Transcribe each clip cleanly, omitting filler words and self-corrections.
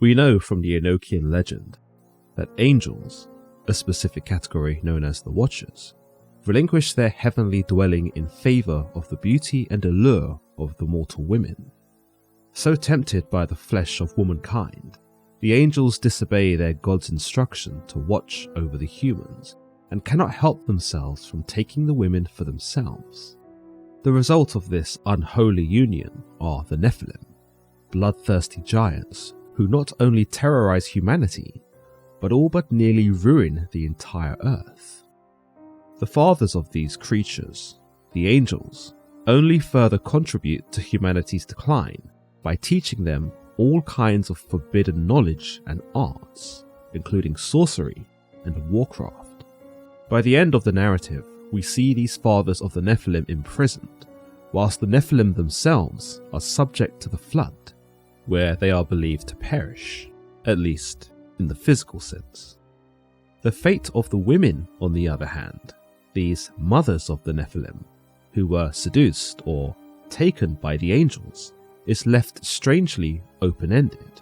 We know from the Enochian legend that angels, a specific category known as the Watchers, relinquish their heavenly dwelling in favour of the beauty and allure of the mortal women. So tempted by the flesh of womankind, the angels disobey their God's instruction to watch over the humans and cannot help themselves from taking the women for themselves. The result of this unholy union are the Nephilim, bloodthirsty giants who not only terrorise humanity, but all but nearly ruin the entire earth. The fathers of these creatures, the angels, only further contribute to humanity's decline by teaching them all kinds of forbidden knowledge and arts, including sorcery and warcraft. By the end of the narrative, we see these fathers of the Nephilim imprisoned, whilst the Nephilim themselves are subject to the flood, where they are believed to perish, at least in the physical sense. The fate of the women, on the other hand, these mothers of the Nephilim, who were seduced or taken by the angels, is left strangely open-ended.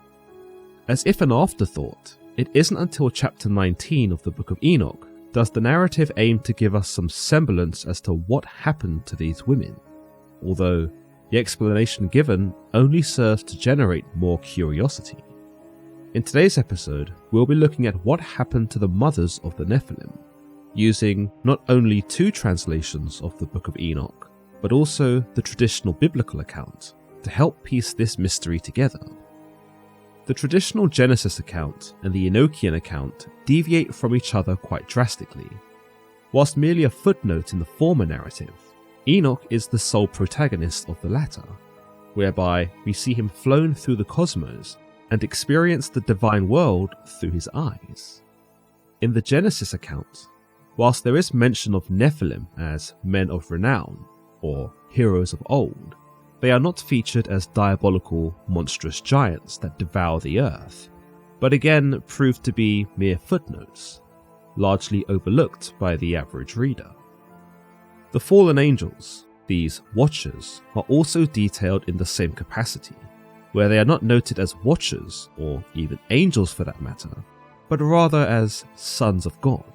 As if an afterthought, it isn't until chapter 19 of the Book of Enoch does the narrative aim to give us some semblance as to what happened to these women, although the explanation given only serves to generate more curiosity. In today's episode, we'll be looking at what happened to the mothers of the Nephilim, using not only two translations of the Book of Enoch, but also the traditional biblical account to help piece this mystery together. The traditional Genesis account and the Enochian account deviate from each other quite drastically. Whilst merely a footnote in the former narrative, Enoch is the sole protagonist of the latter, whereby we see him flown through the cosmos and experience the divine world through his eyes. In the Genesis account, whilst there is mention of Nephilim as men of renown, or heroes of old, they are not featured as diabolical, monstrous giants that devour the earth, but again prove to be mere footnotes, largely overlooked by the average reader. The fallen angels, these Watchers, are also detailed in the same capacity, where they are not noted as Watchers, or even angels for that matter, but rather as sons of God.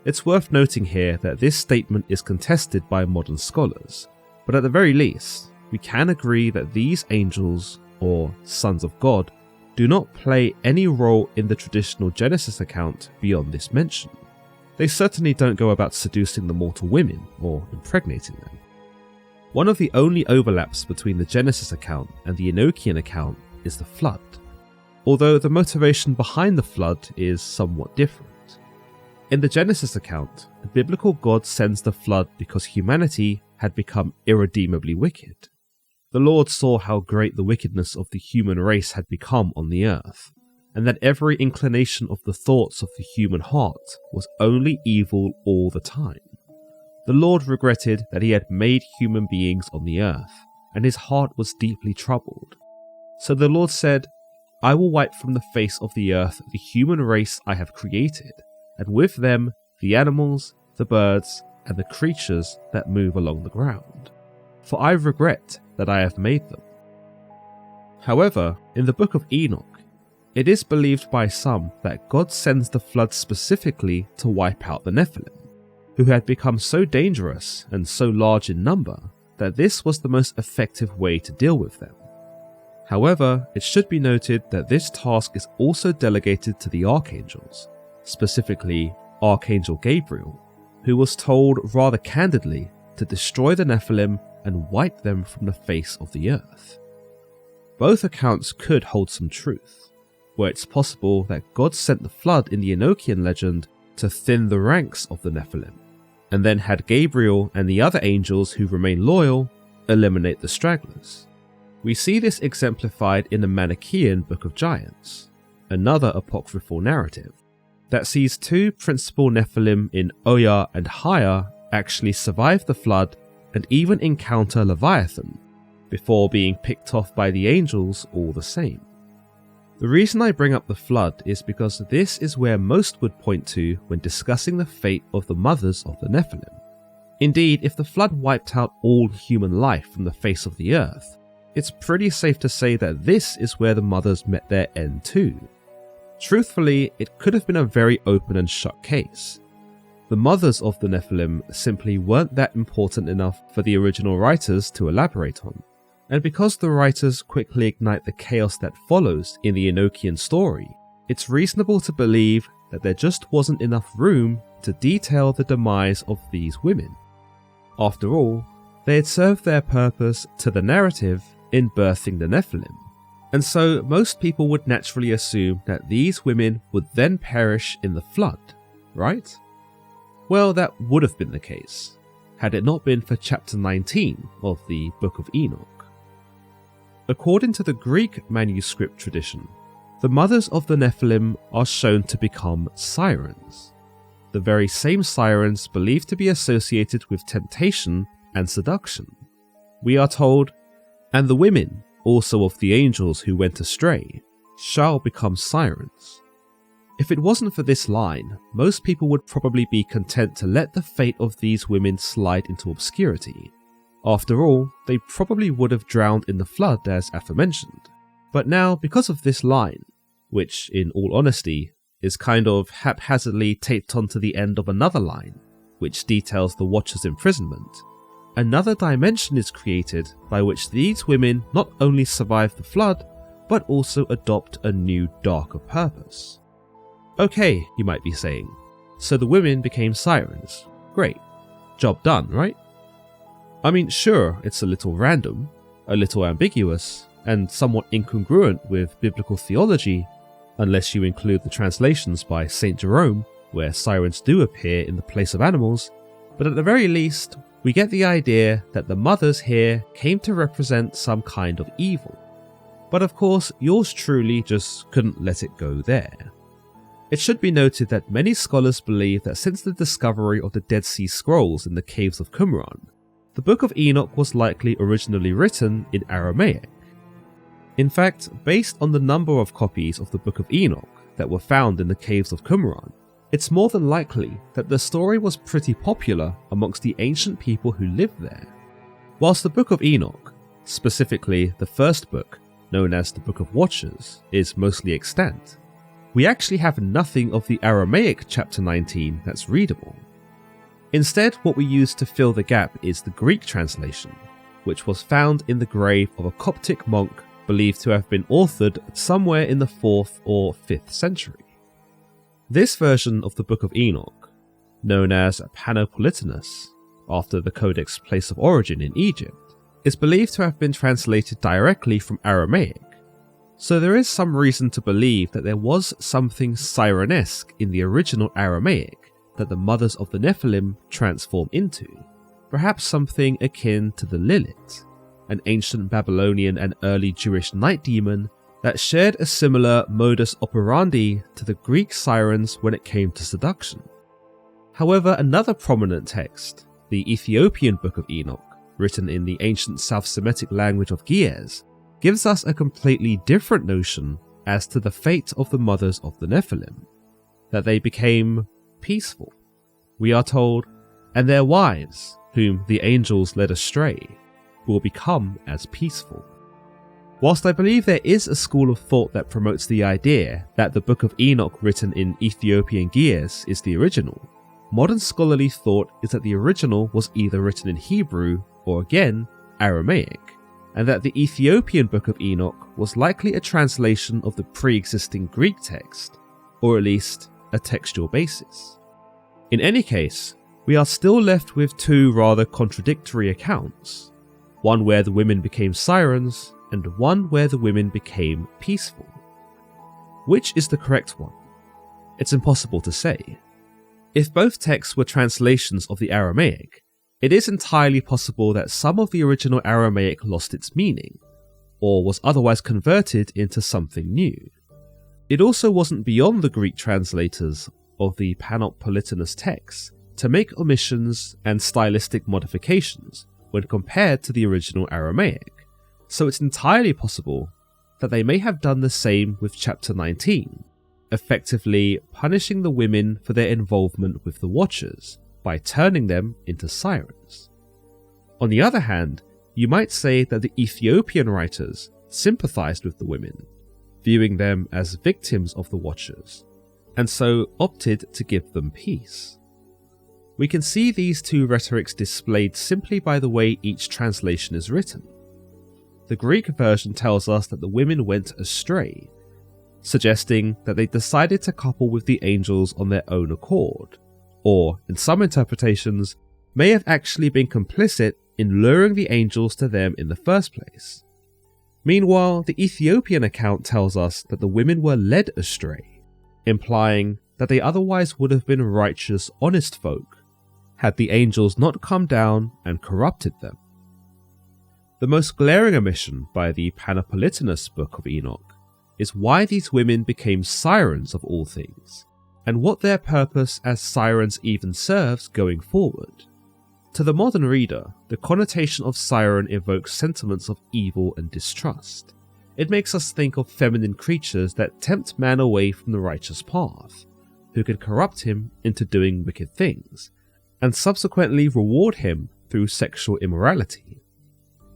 It's worth noting here that this statement is contested by modern scholars, but at the very least, we can agree that these angels, or sons of God, do not play any role in the traditional Genesis account beyond this mention. They certainly don't go about seducing the mortal women or impregnating them. One of the only overlaps between the Genesis account and the Enochian account is the flood, although the motivation behind the flood is somewhat different. In the Genesis account, the biblical God sends the flood because humanity had become irredeemably wicked. The Lord saw how great the wickedness of the human race had become on the earth, and that every inclination of the thoughts of the human heart was only evil all the time. The Lord regretted that he had made human beings on the earth, and his heart was deeply troubled. So the Lord said, "I will wipe from the face of the earth the human race I have created, and with them the animals, the birds, and the creatures that move along the ground. For I regret that I have made them." However, in the Book of Enoch, it is believed by some that God sends the flood specifically to wipe out the Nephilim, who had become so dangerous and so large in number that this was the most effective way to deal with them. However, it should be noted that this task is also delegated to the archangels, specifically Archangel Gabriel, who was told rather candidly to destroy the Nephilim and wipe them from the face of the earth. Both accounts could hold some truth, where it's possible that God sent the flood in the Enochian legend to thin the ranks of the Nephilim, and then had Gabriel and the other angels who remain loyal eliminate the stragglers. We see this exemplified in the Manichaean Book of Giants, another apocryphal narrative, that sees two principal Nephilim in Oya and Haya actually survive the flood and even encounter Leviathan, before being picked off by the angels all the same. The reason I bring up the flood is because this is where most would point to when discussing the fate of the mothers of the Nephilim. Indeed, if the flood wiped out all human life from the face of the earth, it's pretty safe to say that this is where the mothers met their end too. Truthfully, it could have been a very open and shut case. The mothers of the Nephilim simply weren't that important enough for the original writers to elaborate on, and because the writers quickly ignite the chaos that follows in the Enochian story, it's reasonable to believe that there just wasn't enough room to detail the demise of these women. After all, they had served their purpose to the narrative in birthing the Nephilim, and so most people would naturally assume that these women would then perish in the flood, right? Well, that would have been the case, had it not been for chapter 19 of the Book of Enoch. According to the Greek manuscript tradition, the mothers of the Nephilim are shown to become sirens, the very same sirens believed to be associated with temptation and seduction. We are told, "And the women also of the angels who went astray shall become sirens." If it wasn't for this line, most people would probably be content to let the fate of these women slide into obscurity. After all, they probably would have drowned in the flood as aforementioned. But now, because of this line, which in all honesty is kind of haphazardly taped onto the end of another line, which details the Watcher's imprisonment, another dimension is created by which these women not only survive the flood, but also adopt a new darker purpose. Okay, you might be saying, so the women became sirens. Great. Job done, right? I mean, sure, it's a little random, a little ambiguous, and somewhat incongruent with biblical theology, unless you include the translations by St. Jerome, where sirens do appear in the place of animals, but at the very least, we get the idea that the mothers here came to represent some kind of evil. But of course, yours truly just couldn't let it go there. It should be noted that many scholars believe that since the discovery of the Dead Sea Scrolls in the caves of Qumran, the Book of Enoch was likely originally written in Aramaic. In fact, based on the number of copies of the Book of Enoch that were found in the caves of Qumran, it's more than likely that the story was pretty popular amongst the ancient people who lived there. Whilst the Book of Enoch, specifically the first book, known as the Book of Watchers, is mostly extant, we actually have nothing of the Aramaic chapter 19 that's readable. Instead, what we use to fill the gap is the Greek translation, which was found in the grave of a Coptic monk believed to have been authored somewhere in the 4th or 5th century. This version of the Book of Enoch, known as Panopolitanus, after the Codex place of origin in Egypt, is believed to have been translated directly from Aramaic, so there is some reason to believe that there was something sirenesque in the original Aramaic that the mothers of the Nephilim transformed into, perhaps something akin to the Lilith, an ancient Babylonian and early Jewish night demon that shared a similar modus operandi to the Greek sirens when it came to seduction. However, another prominent text, the Ethiopian Book of Enoch, written in the ancient South Semitic language of Ge'ez, gives us a completely different notion as to the fate of the mothers of the Nephilim, that they became peaceful. We are told, "And their wives, whom the angels led astray, will become as peaceful." Whilst I believe there is a school of thought that promotes the idea that the Book of Enoch written in Ethiopian Ge'ez is the original, modern scholarly thought is that the original was either written in Hebrew or again, Aramaic, and that the Ethiopian Book of Enoch was likely a translation of the pre-existing Greek text, or at least a textual basis. In any case, we are still left with two rather contradictory accounts, one where the women became sirens, and one where the women became peaceful. Which is the correct one? It's impossible to say. If both texts were translations of the Aramaic, it is entirely possible that some of the original Aramaic lost its meaning, or was otherwise converted into something new. It also wasn't beyond the Greek translators of the Panopolitanus text to make omissions and stylistic modifications when compared to the original Aramaic, so it's entirely possible that they may have done the same with chapter 19, effectively punishing the women for their involvement with the Watchers by turning them into sirens. On the other hand, you might say that the Ethiopian writers sympathized with the women, viewing them as victims of the Watchers, and so opted to give them peace. We can see these two rhetorics displayed simply by the way each translation is written. The Greek version tells us that the women went astray, suggesting that they decided to couple with the angels on their own accord, or, in some interpretations, may have actually been complicit in luring the angels to them in the first place. Meanwhile, the Ethiopian account tells us that the women were led astray, implying that they otherwise would have been righteous, honest folk, had the angels not come down and corrupted them. The most glaring omission by the Panapolitanus Book of Enoch is why these women became sirens of all things, and what their purpose as sirens even serves going forward. To the modern reader, the connotation of siren evokes sentiments of evil and distrust. It makes us think of feminine creatures that tempt man away from the righteous path, who can corrupt him into doing wicked things, and subsequently reward him through sexual immorality.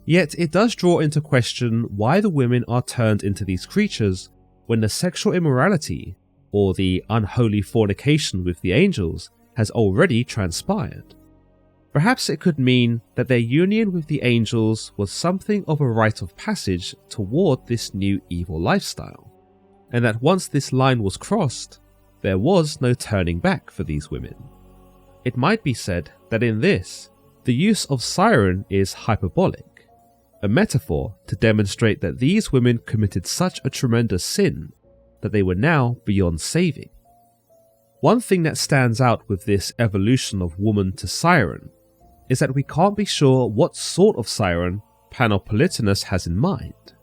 Yet it does draw into question why the women are turned into these creatures when the sexual immorality, or the unholy fornication with the angels, has already transpired. Perhaps it could mean that their union with the angels was something of a rite of passage toward this new evil lifestyle, and that once this line was crossed, there was no turning back for these women. It might be said that in this, the use of siren is hyperbolic, a metaphor to demonstrate that these women committed such a tremendous sin that they were now beyond saving. One thing that stands out with this evolution of woman to siren is that we can't be sure what sort of siren Panapolitanus has in mind.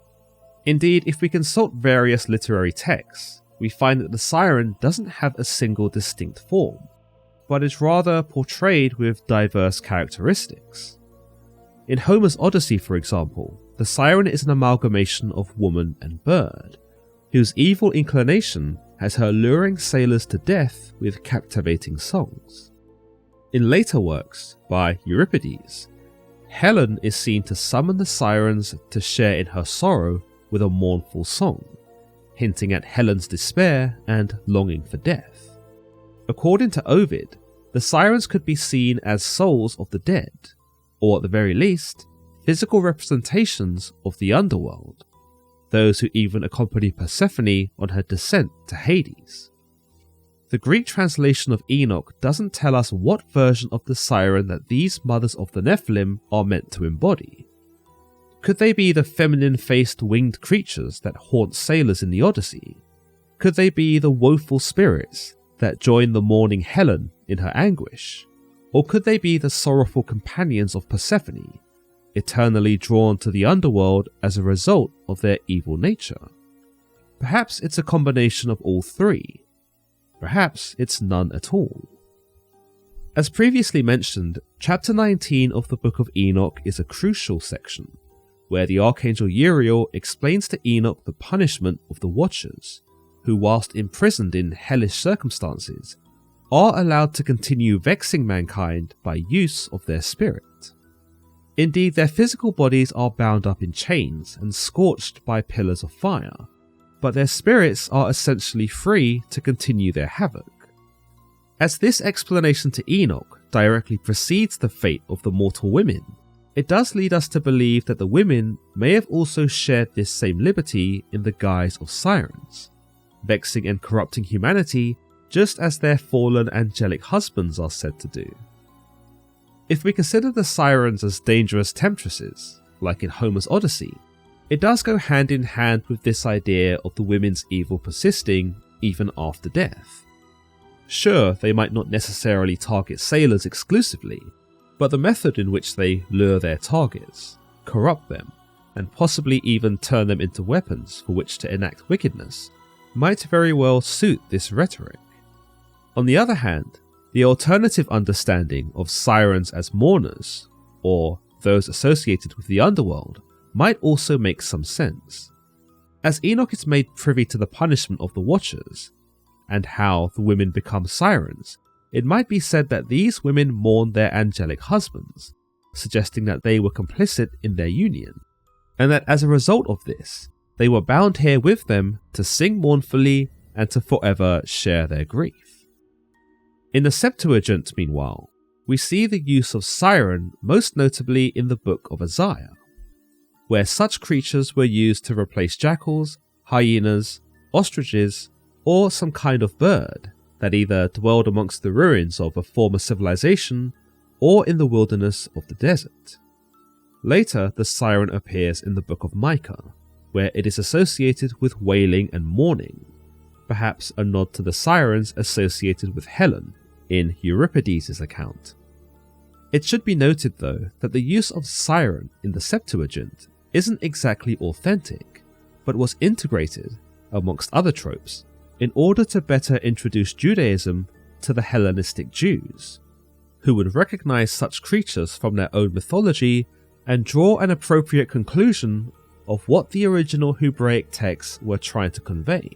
Indeed, if we consult various literary texts, we find that the siren doesn't have a single distinct form, but is rather portrayed with diverse characteristics. In Homer's Odyssey, for example, the siren is an amalgamation of woman and bird, whose evil inclination has her luring sailors to death with captivating songs. In later works, by Euripides, Helen is seen to summon the sirens to share in her sorrow with a mournful song, hinting at Helen's despair and longing for death. According to Ovid, the sirens could be seen as souls of the dead, or at the very least, physical representations of the underworld, those who even accompany Persephone on her descent to Hades. The Greek translation of Enoch doesn't tell us what version of the siren that these mothers of the Nephilim are meant to embody. Could they be the feminine-faced winged creatures that haunt sailors in the Odyssey? Could they be the woeful spirits that join the mourning Helen in her anguish? Or could they be the sorrowful companions of Persephone, eternally drawn to the underworld as a result of their evil nature? Perhaps it's a combination of all three. Perhaps it's none at all. As previously mentioned, chapter 19 of the Book of Enoch is a crucial section, where the Archangel Uriel explains to Enoch the punishment of the Watchers, who whilst imprisoned in hellish circumstances, are allowed to continue vexing mankind by use of their spirit. Indeed, their physical bodies are bound up in chains and scorched by pillars of fire, but their spirits are essentially free to continue their havoc. As this explanation to Enoch directly precedes the fate of the mortal women, it does lead us to believe that the women may have also shared this same liberty in the guise of sirens, vexing and corrupting humanity just as their fallen angelic husbands are said to do. If we consider the sirens as dangerous temptresses, like in Homer's Odyssey, it does go hand in hand with this idea of the women's evil persisting even after death. Sure, they might not necessarily target sailors exclusively, but the method in which they lure their targets, corrupt them, and possibly even turn them into weapons for which to enact wickedness, might very well suit this rhetoric. On the other hand, the alternative understanding of sirens as mourners, or those associated with the underworld, might also make some sense. As Enoch is made privy to the punishment of the Watchers, and how the women become sirens, it might be said that these women mourn their angelic husbands, suggesting that they were complicit in their union, and that as a result of this, they were bound here with them to sing mournfully and to forever share their grief. In the Septuagint, meanwhile, we see the use of siren most notably in the book of Isaiah, where such creatures were used to replace jackals, hyenas, ostriches, or some kind of bird that either dwelled amongst the ruins of a former civilization or in the wilderness of the desert. Later, the siren appears in the book of Micah, where it is associated with wailing and mourning, perhaps a nod to the sirens associated with Helen in Euripides' account. It should be noted though that the use of siren in the Septuagint isn't exactly authentic, but was integrated, amongst other tropes, in order to better introduce Judaism to the Hellenistic Jews, who would recognize such creatures from their own mythology and draw an appropriate conclusion of what the original Hebraic texts were trying to convey.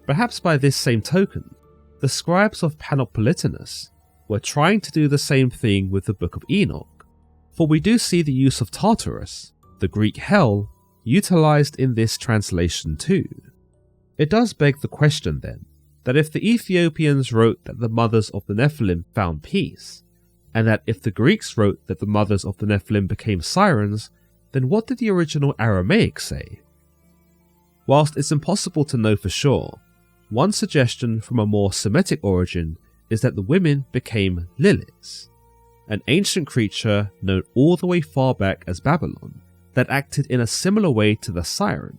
Perhaps by this same token, the scribes of Panopolitanus were trying to do the same thing with the Book of Enoch, for we do see the use of Tartarus, the Greek hell, utilized in this translation too. It does beg the question then, that if the Ethiopians wrote that the mothers of the Nephilim found peace, and that if the Greeks wrote that the mothers of the Nephilim became sirens, then what did the original Aramaic say? Whilst it's impossible to know for sure, one suggestion from a more Semitic origin is that the women became Liliths, an ancient creature known all the way far back as Babylon, that acted in a similar way to the siren,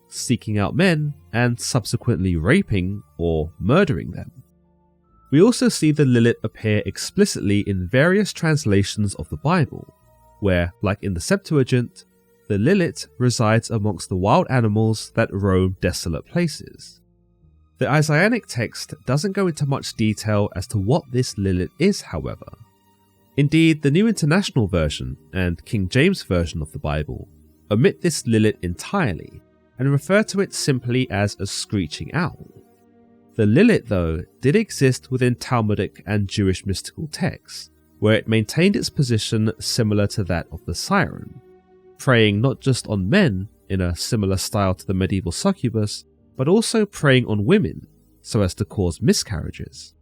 seeking out men and subsequently raping or murdering them. We also see the Lilith appear explicitly in various translations of the Bible, where, like in the Septuagint, the Lilith resides amongst the wild animals that roam desolate places. The Isaianic text doesn't go into much detail as to what this Lilith is, however. Indeed, the New International Version and King James Version of the Bible omit this Lilith entirely and refer to it simply as a screeching owl. The Lilith, though, did exist within Talmudic and Jewish mystical texts, where it maintained its position similar to that of the siren, preying not just on men in a similar style to the medieval succubus, but also preying on women so as to cause miscarriages.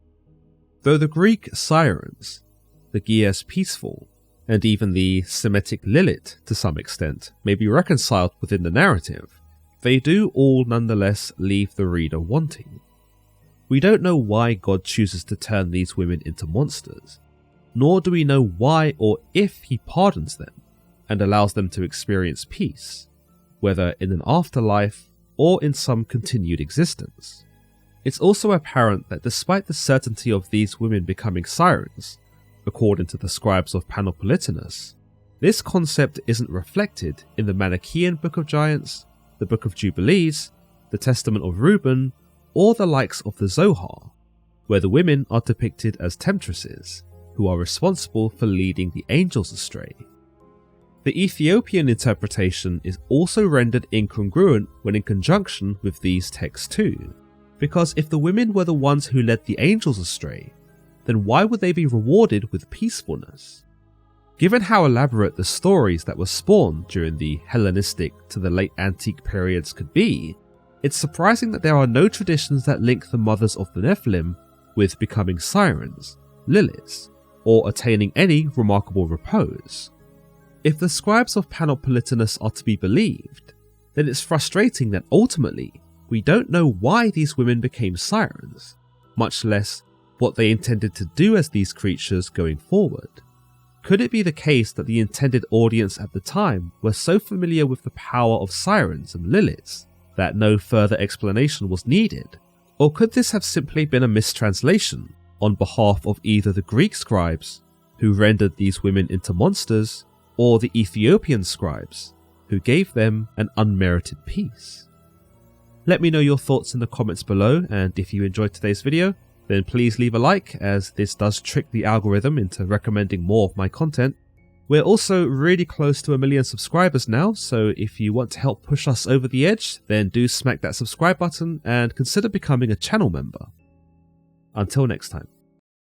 Though the Greek sirens, the Gyes peaceful, and even the Semitic Lilith to some extent may be reconciled within the narrative, they do all nonetheless leave the reader wanting. We don't know why God chooses to turn these women into monsters, nor do we know why or if he pardons them and allows them to experience peace, whether in an afterlife or in some continued existence. It's also apparent that despite the certainty of these women becoming sirens, according to the scribes of Panopolitanus, this concept isn't reflected in the Manichaean Book of Giants, the Book of Jubilees, the Testament of Reuben, or the likes of the Zohar, where the women are depicted as temptresses, who are responsible for leading the angels astray. The Ethiopian interpretation is also rendered incongruent when in conjunction with these texts too, because if the women were the ones who led the angels astray, then why would they be rewarded with peacefulness? Given how elaborate the stories that were spawned during the Hellenistic to the late antique periods could be, it's surprising that there are no traditions that link the mothers of the Nephilim with becoming sirens, Liliths, or attaining any remarkable repose. If the scribes of Panopolitanus are to be believed, then it's frustrating that ultimately we don't know why these women became sirens, much less what they intended to do as these creatures going forward. Could it be the case that the intended audience at the time were so familiar with the power of sirens and Liliths that no further explanation was needed? Or could this have simply been a mistranslation on behalf of either the Greek scribes, who rendered these women into monsters, or the Ethiopian scribes, who gave them an unmerited peace? Let me know your thoughts in the comments below, and if you enjoyed today's video, then please leave a like, as this does trick the algorithm into recommending more of my content. We're also really close to 1 million subscribers now, so if you want to help push us over the edge, then do smack that subscribe button and consider becoming a channel member. Until next time.